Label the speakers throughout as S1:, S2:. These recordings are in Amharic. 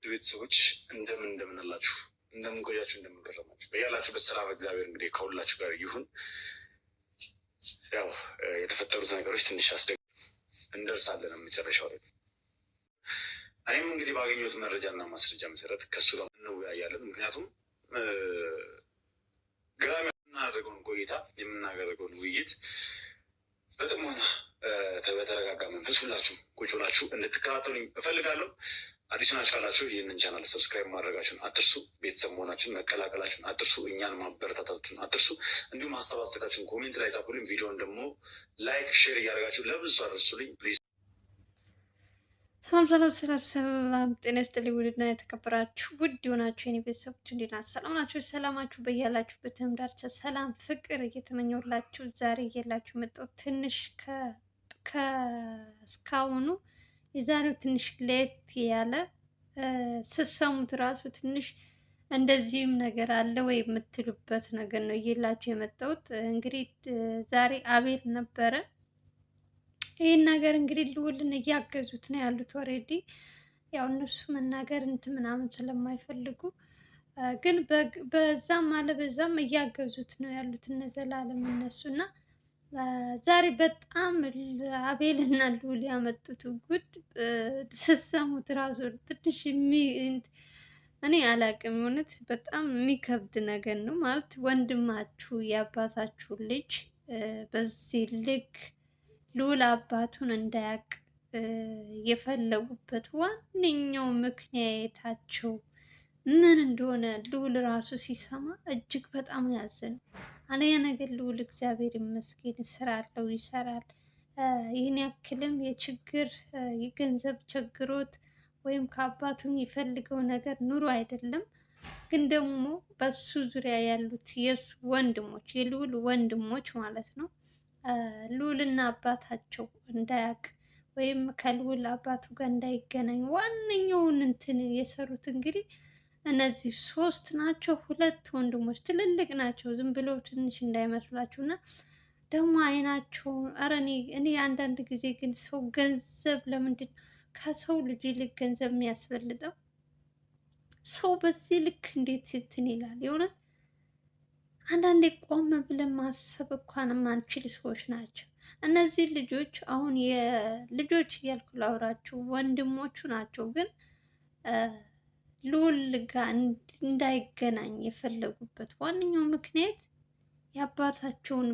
S1: ቤተሰቦች እንደምን አላችሁ? እንደምን ቆያችሁ? እንደምን ከረማችሁ? በያላችሁ በሰላም እግዚአብሔር እንግዲህ ከሁላችሁ ጋር ይሁን። ያው የተፈጠሩት ነገሮች ትንሽ እንደርሳለን መጨረሻው ላይ። እኔም እንግዲህ ባገኘሁት መረጃና ማስረጃ መሰረት ከእሱ ጋር እንወያያለን። ምክንያቱም ግራ የምናደርገውን ቆይታ የምናደርገውን ውይይት በጥሞና በተረጋጋ መንፈስ ሁላችሁም ቁጭ ብላችሁ እንድትከታተሉኝ እፈልጋለሁ። አዲስ ናችሁ ያላችሁ ይህንን ቻናል ሰብስክራይብ ማድረጋችሁን አትርሱ። ቤተሰብ መሆናችሁን መቀላቀላችሁን አትርሱ። እኛን ማበረታታችሁን አትርሱ። እንዲሁም ሀሳብ አስተያየታችሁን ኮሜንት ላይ ጻፉልኝ። ቪዲዮን ደግሞ ላይክ፣ ሼር እያደረጋችሁ ለብዙ አድርሱልኝ ፕሊዝ።
S2: ሰላም ጤና ይስጥልኝ። ውድና የተከበራችሁ ውድ የሆናችሁ የኔ ቤተሰቦች እንዴት ናችሁ? ሰላም ናችሁ? ሰላማችሁ በያላችሁበት ዳርቻ ሰላም ፍቅር እየተመኘሁላችሁ ዛሬ እየላችሁ መጣሁ። ትንሽ እስካሁኑ የዛሬው ትንሽ ለየት ያለ ስትሰሙት ራሱ ትንሽ እንደዚህም ነገር አለ ወይ የምትሉበት ነገር ነው እየላችሁ የመጣሁት። እንግዲህ ዛሬ አቤል ነበረ። ይህን ነገር እንግዲህ ልዑልን እያገዙት ነው ያሉት። ኦልሬዲ ያው እነሱ መናገር እንትን ምናምን ስለማይፈልጉ ግን በዛም አለ በዛም እያገዙት ነው ያሉት እነ ዘላለም እነሱ እና ዛሬ በጣም አቤል እና ልዑል ያመጡት ጉድ ስትሰሙት ራሱ ትንሽ እኔ አላቅም። እውነት በጣም የሚከብድ ነገር ነው ማለት ወንድማችሁ የአባታችሁ ልጅ በዚህ ልክ ልዑል አባቱን እንዳያውቅ የፈለጉበት ዋነኛው ምክንያታቸው ምን እንደሆነ ልዑል ራሱ ሲሰማ እጅግ በጣም ያዘነው። አንደኛ ነገር ልዑል እግዚአብሔር ይመስገን ስራ አለው፣ ይሰራል። ይህን ያክልም የችግር የገንዘብ ችግሮት ወይም ከአባቱ የሚፈልገው ነገር ኑሮ አይደለም። ግን ደግሞ በሱ ዙሪያ ያሉት የሱ ወንድሞች የልዑል ወንድሞች ማለት ነው ልዑልና አባታቸው እንዳያውቅ ወይም ከልዑል አባቱ ጋር እንዳይገናኝ ዋነኛውን እንትን የሰሩት እንግዲህ እነዚህ ሶስት ናቸው። ሁለት ወንድሞች ትልልቅ ናቸው፣ ዝም ብለው ትንሽ እንዳይመስላችሁ እና ደግሞ አይናቸው ኧረ እኔ አንዳንድ ጊዜ ግን ሰው ገንዘብ ለምንድን ነው ከሰው ልጅ ይልቅ ገንዘብ የሚያስበልጠው? ሰው በዚህ ልክ እንዴት እንትን ይላል? የሆነ አንዳንዴ ቆም ብለን ማሰብ እንኳን የማንችል ሰዎች ናቸው እነዚህ ልጆች። አሁን የልጆች እያልኩ ላውራችሁ ወንድሞቹ ናቸው ግን ልዑል ጋር እንዳይገናኝ የፈለጉበት ዋነኛው ምክንያት የአባታቸውን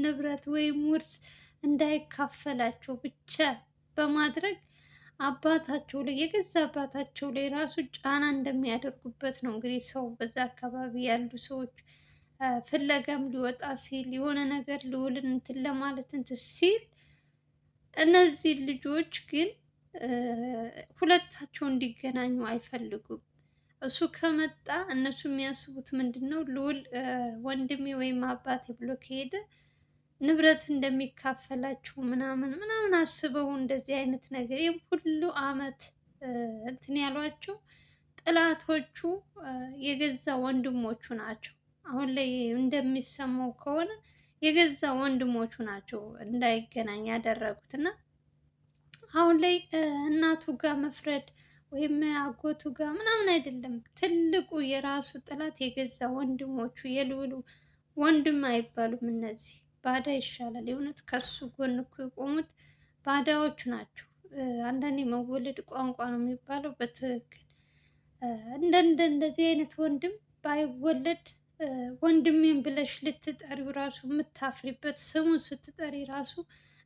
S2: ንብረት ወይም ውርስ እንዳይካፈላቸው ብቻ በማድረግ አባታቸው ላይ የገዛ አባታቸው ላይ ራሱ ጫና እንደሚያደርጉበት ነው። እንግዲህ ሰው በዛ አካባቢ ያሉ ሰዎች ፍለጋም ሊወጣ ሲል የሆነ ነገር ልዑልን እንትን ለማለት እንትን ሲል እነዚህ ልጆች ግን ሁለታቸው እንዲገናኙ አይፈልጉም። እሱ ከመጣ እነሱ የሚያስቡት ምንድን ነው? ልዑል ወንድሜ ወይም አባቴ ብሎ ከሄደ ንብረት እንደሚካፈላቸው ምናምን አስበው እንደዚህ አይነት ነገር ይህ ሁሉ አመት እንትን ያሏቸው ጥላቶቹ የገዛ ወንድሞቹ ናቸው። አሁን ላይ እንደሚሰማው ከሆነ የገዛ ወንድሞቹ ናቸው እንዳይገናኝ ያደረጉት እና አሁን ላይ እናቱ ጋር መፍረድ ወይም አጎቱ ጋር ምናምን አይደለም። ትልቁ የራሱ ጠላት የገዛ ወንድሞቹ የልዑል ወንድም አይባሉም እነዚህ ባዳ ይሻላል። የእውነት ከሱ ጎን እኮ የቆሙት ባዳዎቹ ናቸው። አንዳንዴ መወለድ ቋንቋ ነው የሚባለው በትክክል እንደዚህ አይነት ወንድም ባይወለድ ወንድሜን ብለሽ ልትጠሪው ራሱ የምታፍሪበት ስሙን ስትጠሪ ራሱ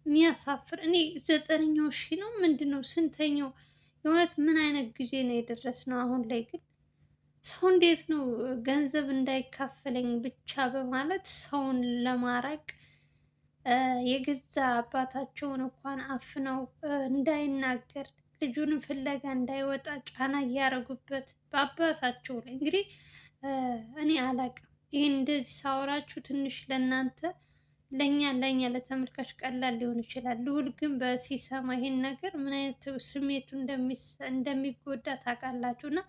S2: የሚያሳፍር። እኔ 9ኛው ሺህ ነው ምንድን ነው ስንተኛው? የእውነት ምን አይነት ጊዜ ነው የደረስነው? አሁን ላይ ግን ሰው እንዴት ነው ገንዘብ እንዳይካፈለኝ ብቻ በማለት ሰውን ለማራቅ የገዛ አባታቸውን እንኳን አፍነው እንዳይናገር ልጁን ፍለጋ እንዳይወጣ ጫና እያደረጉበት በአባታቸው ላይ እንግዲህ እኔ አላቅም። ይህን እንደዚህ ሳወራችሁ ትንሽ ለእናንተ ለእኛ ለተመልካች ቀላል ሊሆን ይችላል። ልዑል ግን በሲሰማ ይሄን ነገር ምን አይነት ስሜቱ እንደሚጎዳ ታውቃላችሁ። እና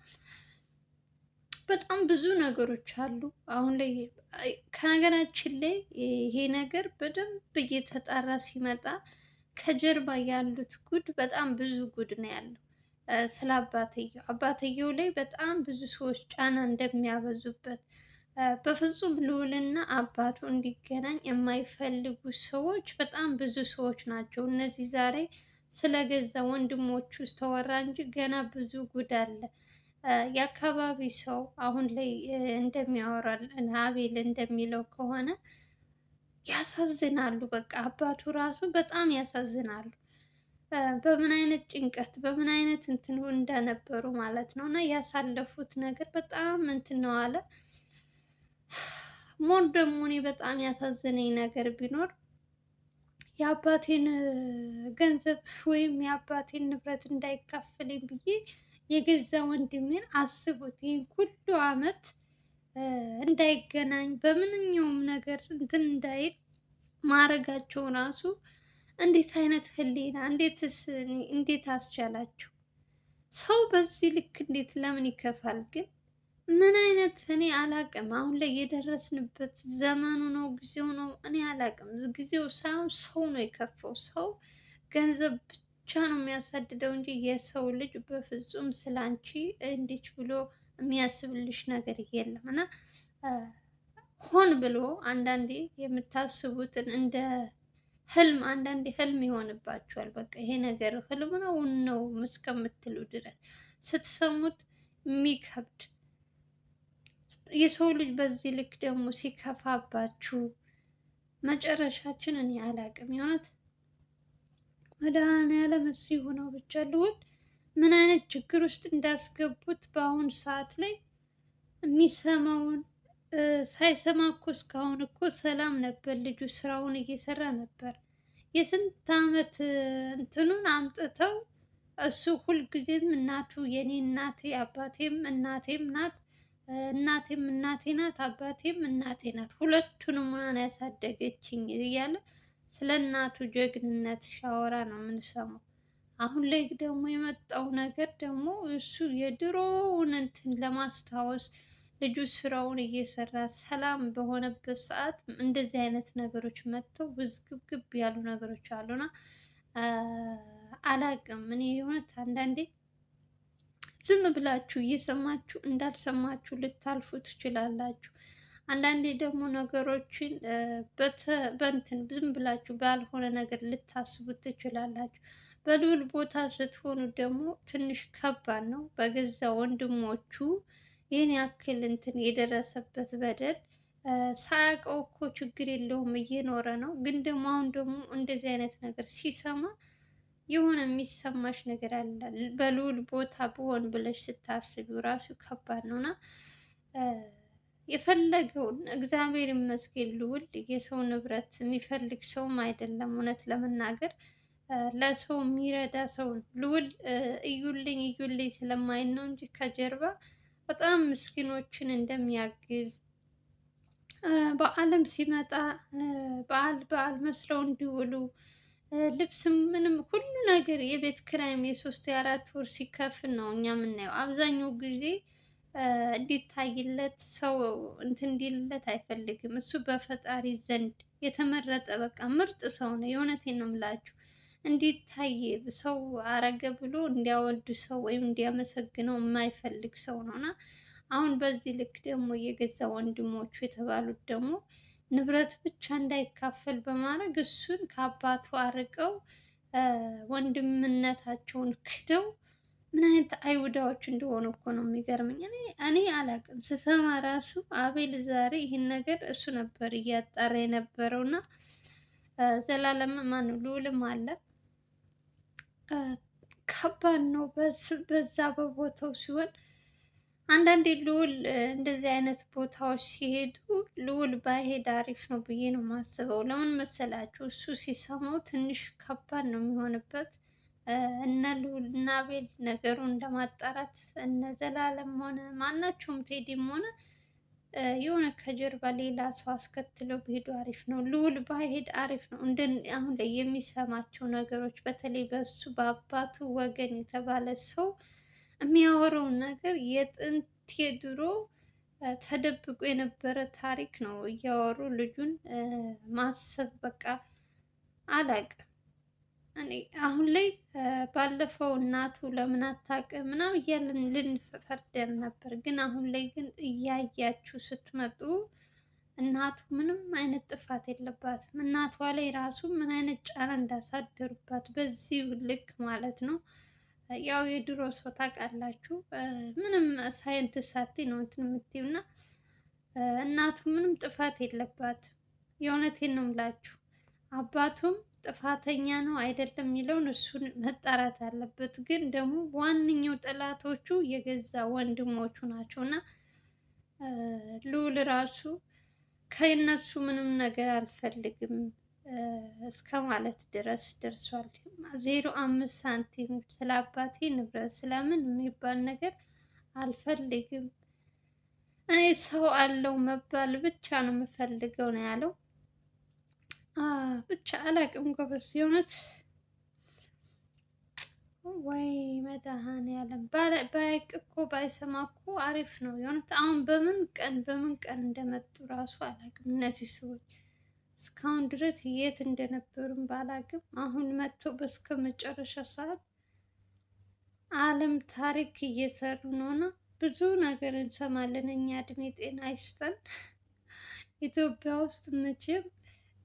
S2: በጣም ብዙ ነገሮች አሉ አሁን ላይ። ከነገራችን ላይ ይሄ ነገር በደንብ እየተጣራ ሲመጣ ከጀርባ ያሉት ጉድ በጣም ብዙ ጉድ ነው ያለው። ስለ አባትየው ላይ በጣም ብዙ ሰዎች ጫና እንደሚያበዙበት በፍጹም ልዑልና አባቱ እንዲገናኝ የማይፈልጉ ሰዎች በጣም ብዙ ሰዎች ናቸው። እነዚህ ዛሬ ስለገዛ ወንድሞቹ ተወራ እንጂ ገና ብዙ ጉድ አለ። የአካባቢ ሰው አሁን ላይ እንደሚያወራልን አቤል እንደሚለው ከሆነ ያሳዝናሉ። በቃ አባቱ ራሱ በጣም ያሳዝናሉ። በምን አይነት ጭንቀት በምን አይነት እንትን እንደነበሩ ማለት ነው። እና ያሳለፉት ነገር በጣም እንትን ነው አለ። ሞር ደግሞ እኔ በጣም ያሳዘነኝ ነገር ቢኖር የአባቴን ገንዘብ ወይም የአባቴን ንብረት እንዳይካፈለኝ ብዬ የገዛ ወንድሜን አስቡት፣ ይህን ሁሉ አመት እንዳይገናኝ በምንኛውም ነገር እንትን እንዳይል ማድረጋቸው ራሱ እንዴት አይነት ህሊና! እንዴት አስቻላቸው? ሰው በዚህ ልክ እንዴት ለምን ይከፋል ግን? ምን አይነት እኔ አላቅም። አሁን ላይ የደረስንበት ዘመኑ ነው ጊዜው ነው እኔ አላቅም። ጊዜው ሳይሆን ሰው ነው የከፋው። ሰው ገንዘብ ብቻ ነው የሚያሳድደው እንጂ የሰው ልጅ በፍጹም ስላንቺ እንዲች ብሎ የሚያስብልሽ ነገር የለም። እና ሆን ብሎ አንዳንዴ የምታስቡትን እንደ ህልም አንዳንዴ ህልም ይሆንባችኋል። በቃ ይሄ ነገር ህልም ነው ነው እስከምትሉ ድረስ ስትሰሙት የሚከብድ የሰው ልጅ በዚህ ልክ ደግሞ ሲከፋባችሁ መጨረሻችን እኔ አላቅም። የሆነት መድኃኒዓለም እሱ የሆነው ብቻ ልውል ምን አይነት ችግር ውስጥ እንዳስገቡት በአሁኑ ሰዓት ላይ የሚሰማውን ሳይሰማ እኮ እስካሁን እኮ ሰላም ነበር። ልጁ ስራውን እየሰራ ነበር። የስንት አመት እንትኑን አምጥተው እሱ ሁልጊዜም እናቱ የኔ እናቴ አባቴም እናቴም ናት፣ እናቴም እናቴ ናት፣ አባቴም እናቴ ናት፣ ሁለቱንም ማን ያሳደገችኝ እያለ ስለ እናቱ ጀግንነት ሲያወራ ነው የምንሰማው። አሁን ላይ ደግሞ የመጣው ነገር ደግሞ እሱ የድሮውን እንትን ለማስታወስ ልጁ ስራውን እየሰራ ሰላም በሆነበት ሰዓት እንደዚህ አይነት ነገሮች መጥተው ውዝግብግብ ያሉ ነገሮች አሉና አላቅም። እኔ የእውነት አንዳንዴ ዝም ብላችሁ እየሰማችሁ እንዳልሰማችሁ ልታልፉ ትችላላችሁ። አንዳንዴ ደግሞ ነገሮችን በእንትን ዝም ብላችሁ ባልሆነ ነገር ልታስቡ ትችላላችሁ። በልዑል ቦታ ስትሆኑ ደግሞ ትንሽ ከባድ ነው። በገዛ ወንድሞቹ ይህን ያክል እንትን የደረሰበት በደል ሳያውቀው እኮ ችግር የለውም እየኖረ ነው። ግን ደግሞ አሁን ደግሞ እንደዚህ አይነት ነገር ሲሰማ የሆነ የሚሰማሽ ነገር አለ። በልዑል ቦታ ብሆን ብለሽ ስታስቢው ራሱ ከባድ ነው እና የፈለገውን እግዚአብሔር ይመስገን ልዑል የሰው ንብረት የሚፈልግ ሰውም አይደለም። እውነት ለመናገር ለሰው የሚረዳ ሰው ነው ልዑል። እዩልኝ እዩልኝ ስለማይል ነው እንጂ ከጀርባ በጣም ምስኪኖችን እንደሚያግዝ በዓልም ሲመጣ በዓል መስለው እንዲውሉ ልብስም ምንም ሁሉ ነገር የቤት ኪራይም የሶስት የአራት ወር ሲከፍል ነው እኛ የምናየው። አብዛኛው ጊዜ እንዲታይለት ሰው እንትን እንዲልለት አይፈልግም። እሱ በፈጣሪ ዘንድ የተመረጠ በቃ ምርጥ ሰው ነው። የእውነቴን ነው የምላችሁ። እንዲታይ ሰው አረገ ብሎ እንዲያወድ ሰው ወይም እንዲያመሰግነው የማይፈልግ ሰው ነው እና አሁን በዚህ ልክ ደግሞ የገዛ ወንድሞቹ የተባሉት ደግሞ ንብረት ብቻ እንዳይካፈል በማድረግ እሱን ከአባቱ አርቀው ወንድምነታቸውን ክደው ምን አይነት አይሁዳዎች እንደሆኑ እኮ ነው የሚገርመኝ። እኔ አላውቅም ስሰማ ራሱ አቤል ዛሬ ይህን ነገር እሱ ነበር እያጣራ የነበረው እና ዘላለም ማነው ልዑልም አለ። ከባድ ነው በዛ በቦታው ሲሆን አንዳንዴ ልዑል እንደዚህ አይነት ቦታዎች ሲሄዱ ልዑል ባይሄድ አሪፍ ነው ብዬ ነው የማስበው። ለምን መሰላችሁ? እሱ ሲሰማው ትንሽ ከባድ ነው የሚሆንበት። እነ ልዑል እና አቤል ነገሩን ለማጣራት እነ ዘላለም ሆነ ማናቸውም ቴዲም ሆነ የሆነ ከጀርባ ሌላ ሰው አስከትለው ቢሄዱ አሪፍ ነው። ልዑል ባይሄድ አሪፍ ነው። አሁን ላይ የሚሰማቸው ነገሮች በተለይ በሱ በአባቱ ወገን የተባለ ሰው የሚያወራውን ነገር የጥንት የድሮ ተደብቆ የነበረ ታሪክ ነው እያወሩ ልጁን ማሰብ በቃ አላቅም። እኔ አሁን ላይ ባለፈው እናቱ ለምን አታውቅም ምናምን እያልን ልንፈርደን ነበር። ግን አሁን ላይ ግን እያያችሁ ስትመጡ እናቱ ምንም አይነት ጥፋት የለባትም። እናቷ ላይ ራሱ ምን አይነት ጫና እንዳሳደሩባት በዚህ ልክ ማለት ነው። ያው የድሮ ሰው ታውቃላችሁ፣ ምንም ሳይንት ሳቲ ነው እንትን የምትይው እና እናቱ ምንም ጥፋት የለባትም። የእውነቴን ነው የምላችሁ። አባቱም ጥፋተኛ ነው አይደለም የሚለውን እሱን መጣራት አለበት። ግን ደግሞ ዋነኛው ጠላቶቹ የገዛ ወንድሞቹ ናቸው እና ልዑል ራሱ ከእነሱ ምንም ነገር አልፈልግም እስከ ማለት ድረስ ደርሷል። 0.5 ሳንቲም ስለ አባቴ ንብረት ስለምን የሚባል ነገር አልፈልግም፣ እኔ ሰው አለው መባል ብቻ ነው የምፈልገው ነው ያለው። ብቻ አላቅም ጎበዝ፣ የእውነት ወይ መድኃኒዓለም ባያውቅ እኮ ባይሰማ እኮ አሪፍ ነው የእውነት። አሁን በምን ቀን እንደመጡ ራሱ አላቅም እነዚህ ሰዎች። እስካሁን ድረስ የት እንደነበሩም ባላቅም አሁን መጥቶ በስከ መጨረሻ ሰዓት ዓለም ታሪክ እየሰሩ ነውና ብዙ ነገር እንሰማለን። እኛ እድሜ ጤና አይስጠን። ኢትዮጵያ ውስጥ መቼም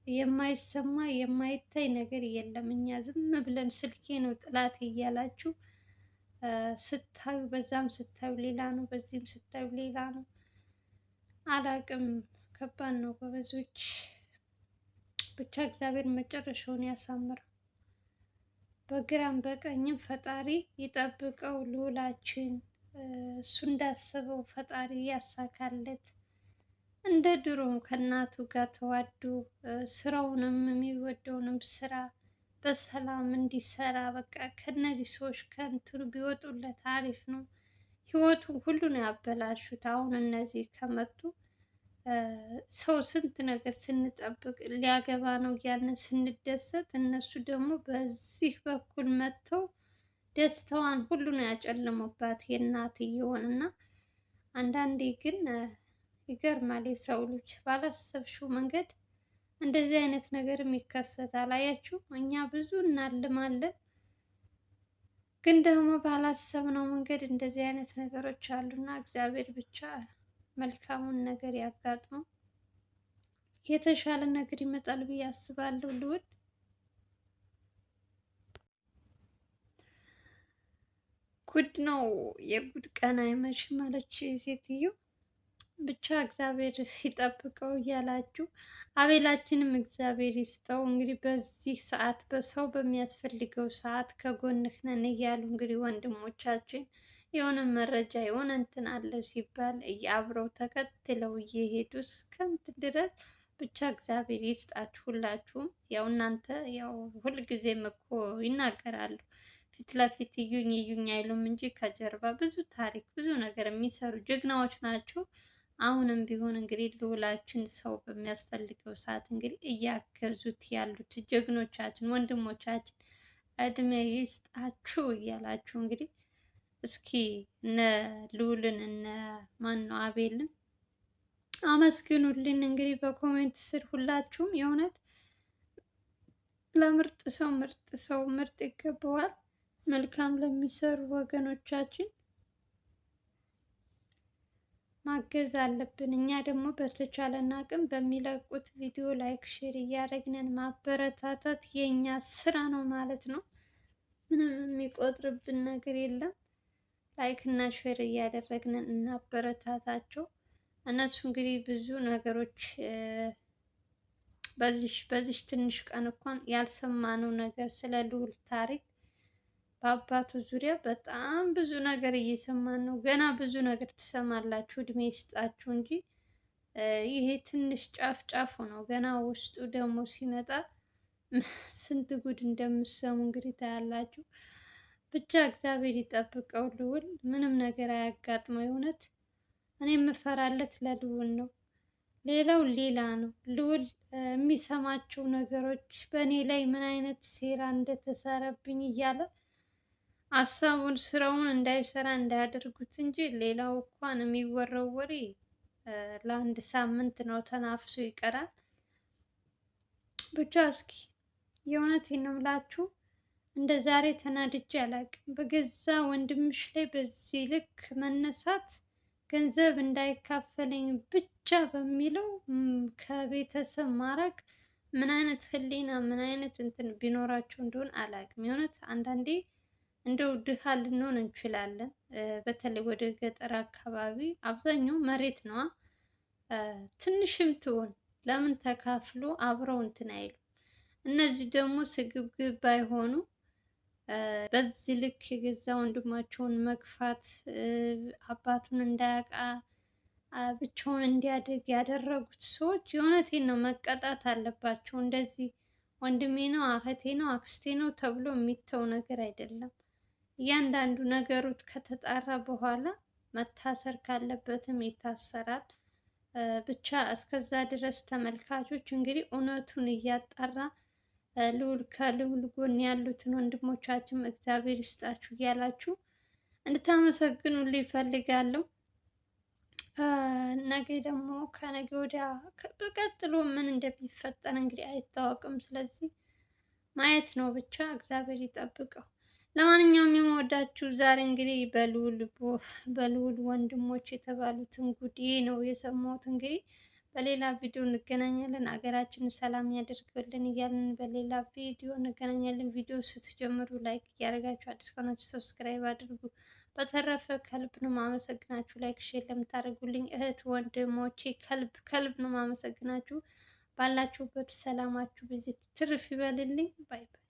S2: የማይሰማ የማይታይ ነገር የለም። እኛ ዝም ብለን ስልኬ ነው ጥላት እያላችሁ ስታዩ፣ በዛም ስታዩ ሌላ ነው፣ በዚህም ስታዩ ሌላ ነው። አላቅም፣ ከባድ ነው ጎበዞች። ብቻ እግዚአብሔር መጨረሻውን ያሳምረው። በግራም በቀኝም ፈጣሪ ይጠብቀው ልዑላችን። እሱ እንዳሰበው ፈጣሪ ያሳካለት። እንደ ድሮ ከእናቱ ጋር ተዋዶ ስራውንም የሚወደውንም ስራ በሰላም እንዲሰራ በቃ ከነዚህ ሰዎች ከእንትኑ ቢወጡለት አሪፍ ነው። ህይወቱ ሁሉ ነው ያበላሹት። አሁን እነዚህ ከመጡ ሰው ስንት ነገር ስንጠብቅ ሊያገባ ነው እያልን ስንደሰት፣ እነሱ ደግሞ በዚህ በኩል መጥተው ደስታዋን ሁሉ ነው ያጨለሙባት የእናትየውን እና አንዳንዴ ግን ይገርማል። የሰው ልጅ ባላሰብሽው መንገድ እንደዚህ አይነት ነገርም ይከሰታል። አያችሁ፣ እኛ ብዙ እናልማለን፣ ግን ደግሞ ባላሰብነው መንገድ እንደዚህ አይነት ነገሮች አሉና እግዚአብሔር ብቻ መልካሙን ነገር ያጋጥመው። የተሻለ ነገር ይመጣል ብዬ አስባለሁ። ልዑል ጉድ ነው፣ የጉድ ቀን አይመሽም አለች ሴትዮ። ብቻ እግዚአብሔር ሲጠብቀው እያላችሁ አቤላችንም እግዚአብሔር ይስጠው። እንግዲህ በዚህ ሰዓት በሰው በሚያስፈልገው ሰዓት ከጎንህ ነን እያሉ እንግዲህ ወንድሞቻችን የሆነ መረጃ የሆነ እንትን አለ ሲባል አብረው ተከትለው እየሄዱ እስከንት ድረስ ብቻ እግዚአብሔር ይስጣችሁ ሁላችሁም። ያው እናንተ ያው ሁልጊዜም እኮ ይናገራሉ፣ ፊት ለፊት እዩኝ እዩኝ አይሉም እንጂ ከጀርባ ብዙ ታሪክ ብዙ ነገር የሚሰሩ ጀግናዎች ናቸው። አሁንም ቢሆን እንግዲህ ልዑላችን ሰው በሚያስፈልገው ሰዓት እንግዲህ እያገዙት ያሉት ጀግኖቻችን ወንድሞቻችን እድሜ ይስጣችሁ እያላችሁ እንግዲህ እስኪ እነ ልዑልን እነ ማን ነው አቤልን አመስግኑልን። እንግዲህ በኮሜንት ስር ሁላችሁም የእውነት ለምርጥ ሰው ምርጥ ይገባዋል። መልካም ለሚሰሩ ወገኖቻችን ማገዝ አለብን። እኛ ደግሞ በተቻለን አቅም በሚለቁት ቪዲዮ ላይክ ሼር እያደረግን ማበረታታት የኛ ስራ ነው ማለት ነው። ምንም የሚቆጥርብን ነገር የለም። ላይክ እና ሼር እያደረግን እናበረታታቸው። እነሱ እንግዲህ ብዙ ነገሮች በዚህ ትንሽ ቀን እንኳን ያልሰማነው ነገር ስለ ልዑል ታሪክ በአባቱ ዙሪያ በጣም ብዙ ነገር እየሰማን ነው። ገና ብዙ ነገር ትሰማላችሁ፣ እድሜ ይስጣችሁ እንጂ ይሄ ትንሽ ጫፍ ጫፉ ነው። ገና ውስጡ ደግሞ ሲመጣ ስንት ጉድ እንደምሰሙ እንግዲህ ታያላችሁ። ብቻ እግዚአብሔር ይጠብቀው ልዑል፣ ምንም ነገር አያጋጥመው። የእውነት እኔ የምፈራለት ለልዑል ነው። ሌላው ሌላ ነው። ልዑል የሚሰማቸው ነገሮች በእኔ ላይ ምን አይነት ሴራ እንደተሰራብኝ እያለ ሀሳቡን ስራውን እንዳይሰራ እንዳያደርጉት እንጂ ሌላው እንኳን የሚወራው ወሬ ለአንድ ሳምንት ነው ተናፍሶ ይቀራል። ብቻ እስኪ የእውነቴን ነው የምላችሁ እንደ ዛሬ ተናድጄ አላውቅም። በገዛ ወንድምሽ ላይ በዚህ ልክ መነሳት ገንዘብ እንዳይካፈለኝ ብቻ በሚለው ከቤተሰብ ማራቅ ምን አይነት ህሊና ምን አይነት እንትን ቢኖራቸው እንደሆነ አላውቅም። የእውነት አንዳንዴ እንደው ድሃ ልንሆን እንችላለን። በተለይ ወደ ገጠር አካባቢ አብዛኛው መሬት ነዋ። ትንሽም ትሆን ለምን ተካፍሎ አብረው እንትን አይሉ። እነዚህ ደግሞ ስግብግብ ባይሆኑ በዚህ ልክ የገዛ ወንድማቸውን መግፋት፣ አባቱን እንዳያውቃ ብቻውን እንዲያድግ ያደረጉት ሰዎች የእውነቴን ነው መቀጣት አለባቸው። እንደዚህ ወንድሜ ነው እህቴ ነው አክስቴ ነው ተብሎ የሚተው ነገር አይደለም። እያንዳንዱ ነገሮች ከተጣራ በኋላ መታሰር ካለበትም ይታሰራል። ብቻ እስከዛ ድረስ ተመልካቾች እንግዲህ እውነቱን እያጣራ ልዑል ከልዑል ጎን ያሉትን ወንድሞቻችን እግዚአብሔር ይስጣችሁ እያላችሁ እንድታመሰግኑልኝ እፈልጋለሁ። ነገ ደግሞ ከነገ ወዲያ ቀጥሎ ምን እንደሚፈጠር እንግዲህ አይታወቅም። ስለዚህ ማየት ነው ብቻ። እግዚአብሔር ይጠብቀው። ለማንኛውም የምወዳችሁ ዛሬ እንግዲህ በልዑል ወንድሞች የተባሉትን ጉዴ ነው የሰማሁት። እንግዲህ በሌላ ቪዲዮ እንገናኛለን። ሀገራችንን ሰላም ያደርግልን እያልን በሌላ ቪዲዮ እንገናኛለን። ቪዲዮ ስትጀምሩ ላይክ እያደረጋችሁ አዲስ ከሆናችሁ ሰብስክራይብ አድርጉ። በተረፈ ከልብ ነው ማመሰግናችሁ። ላይክ ሼር ለምታደርጉልኝ እህት ወንድሞቼ ከልብ ነው ማመሰግናችሁ። ባላችሁበት ሰላማችሁ ብዙ ትርፍ ይበልልኝ። ባይ ባይ።